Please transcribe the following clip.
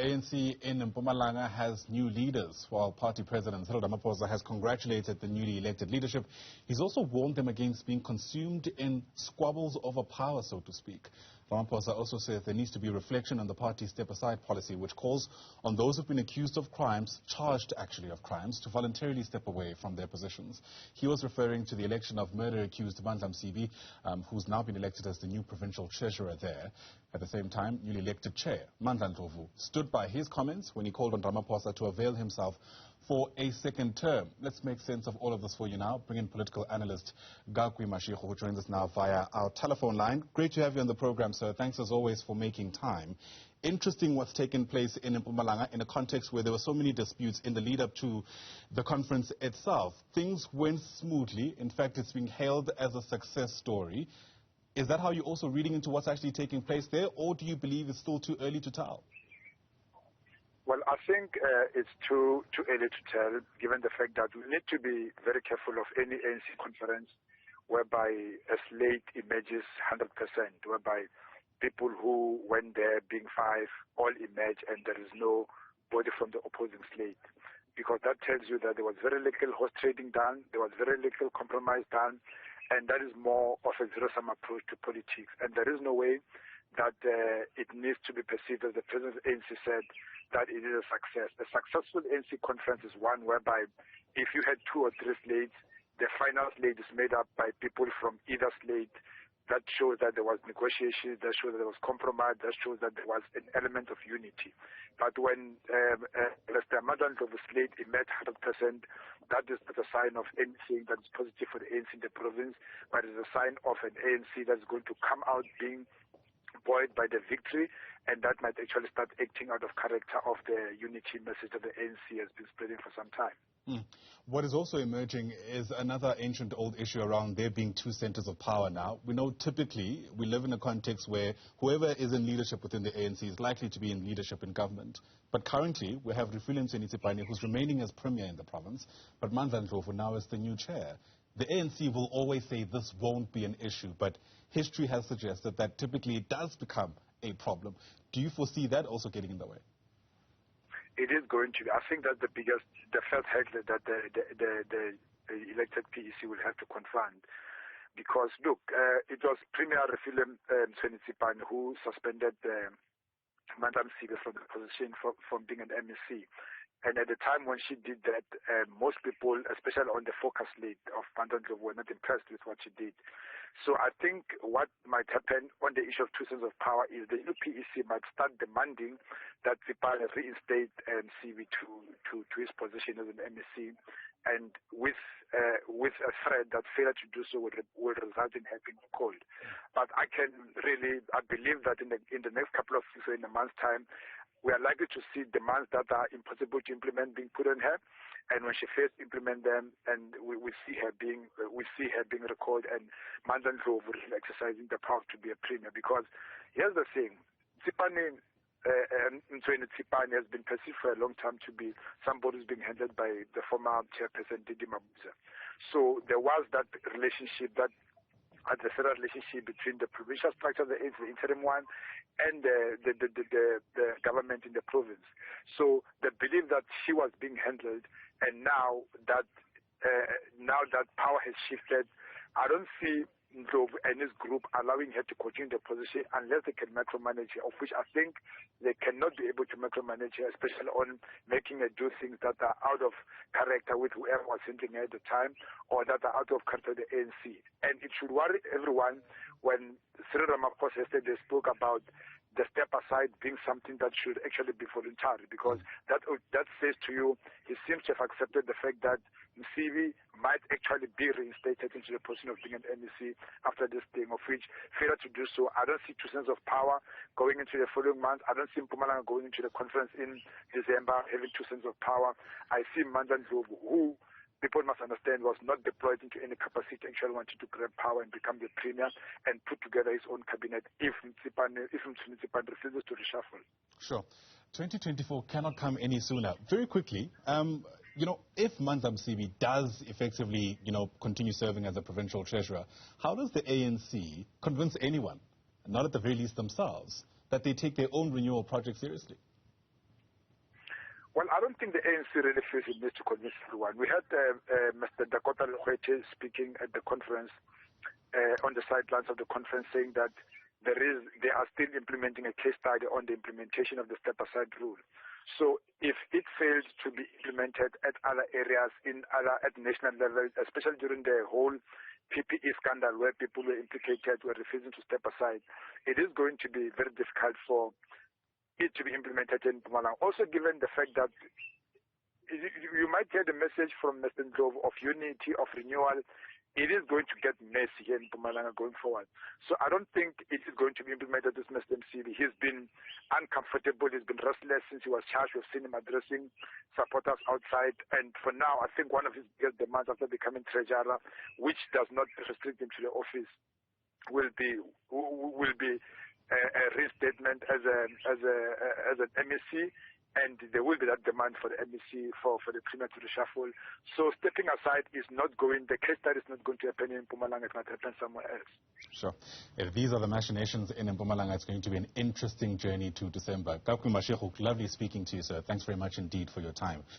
ANC in Mpumalanga has new leaders, while party president Cyril Ramaphosa has congratulated the newly elected leadership. He's also warned them against being consumed in squabbles over power, so to speak. Ramaphosa also said there needs to be reflection on the party's step-aside policy, which calls on those who've been accused of crimes, charged actually of crimes, to voluntarily step away from their positions. He was referring to the election of murder-accused Mandla Msibi, who's now been elected as the new provincial treasurer there. At the same time, newly elected chair Mandla Ndlovu stood by his comments when he called on Ramaphosa to avail himself for a second term. Let's make sense of all of this for you now. Bring in political analyst Gakwi Mashego, who joins us now via our telephone line. Great to have you on the program, sir. Thanks as always for making time. Interesting what's taken place in Mpumalanga in a context where there were so many disputes in the lead up to the conference itself. Things went smoothly. In fact, it's being hailed as a success story. Is that how you're also reading into what's actually taking place there, or do you believe it's still too early to tell? Well, I think it's too early to tell, given the fact that we need to be very careful of any ANC conference whereby a slate emerges 100%, whereby people who went there being five all emerge and there is no body from the opposing slate. Because that tells you that there was very little horse trading done, there was very little compromise done, and that is more of a zero-sum approach to politics. And there is no way that it needs to be perceived, as the president of the ANC said, that it is a success. A successful ANC conference is one whereby if you had two or three slates, the final slate is made up by people from either slate. That shows that there was negotiation, that shows that there was compromise, that shows that there was an element of unity. But when Mr. Mandla Ndlovu slate emerged 100%, that is not a sign of anything that is positive for the ANC in the province, but it is a sign of an ANC that is going to come out being buoyed by the victory, and that might actually start acting out of character of the unity message that the ANC has been spreading for some time. What is also emerging is another ancient old issue around there being two centers of power now. We know typically we live in a context where whoever is in leadership within the ANC is likely to be in leadership in government. But currently we have Newzroom who's remaining as premier in the province, but Mandla Ndlovu now is the new chair. The ANC will always say this won't be an issue, but history has suggested that typically it does become a problem. Do you foresee that also getting in the way? It is going to be. I think that's the first heckler that the elected PEC will have to confront. Because, look, it was Premier Refilem Mtsweni who suspended Mandla Msibi from the position from being an MEC. And at the time when she did that, most people, especially on the focus slate of Mandla Ndlovu, were not impressed with what she did. So I think what might happen on the issue of two centers of power is the new PEC might start demanding that people reinstate Msibi to his position as an MEC, and with a threat that failure to do so will result in having called. But I believe that in the next couple of weeks or in a month's time, we are likely to see demands that are impossible to implement being put on her, and when she fails to implement them, and we see her being recalled, and Mandla Ndlovu exercising the power to be a premier. Because here's the thing, Mtsweni has been perceived for a long time to be somebody who's being handled by the former chairperson Didi Mabuza. So there was that relationship, that adversarial relationship between the provincial structure, the interim one, and the government in the province. So the belief that she was being handled, and now that power has shifted, I don't see Ndlovu and his group allowing her to continue the position unless they can micromanage her, of which I think they cannot be able to micromanage her, especially on making her do things that are out of character with whoever was handling her at the time, or that are out of character with the ANC. And it should worry everyone when Cyril Ramaphosa yesterday spoke about the step aside being something that should actually be voluntary, because that says to you he seems to have accepted the fact that Msibi might actually be reinstated into the position of being an MEC after this thing, of which failure to do so, I don't see two cents of power going into the following month. I don't see Mpumalanga going into the conference in December having two cents of power. I see Mandla Ndlovu, who people must understand was not deployed into any capacity, actually wanted to grab power and become the premier and put together his own cabinet if Mtsweni refuses to reshuffle. Sure. 2024 cannot come any sooner. Very quickly, if Mandla Msibi does effectively, continue serving as a provincial treasurer, how does the ANC convince anyone, not at the very least themselves, that they take their own renewal project seriously? Well, I don't think the ANC really feels it needs to convince everyone. We had Mr. Dakota Lekwete speaking at the conference, on the sidelines of the conference, saying that they are still implementing a case study on the implementation of the step-aside rule. So if it fails to be implemented at other areas, at national level, especially during the whole PPE scandal where people were implicated, were refusing to step aside, it is going to be very difficult for it to be implemented in Mpumalanga. Also given the fact that you might hear the message from Mr. Ndlovu of unity, of renewal. It is going to get messy here in Mpumalanga going forward. So I don't think it is going to be implemented as Mr. Msibi. He's been uncomfortable. He's been restless since he was charged. We've seen him addressing supporters outside. And for now, I think one of his biggest demands after becoming treasurer, which does not restrict him to the office, will be a restatement as an MEC. And there will be that demand for the MEC for the premier to reshuffle. So stepping aside is not going, the case study is not going to happen in Mpumalanga, it might happen somewhere else. Sure. If these are the machinations in Mpumalanga, it's going to be an interesting journey to December. Gakwi Mashego, lovely speaking to you, sir. Thanks very much indeed for your time.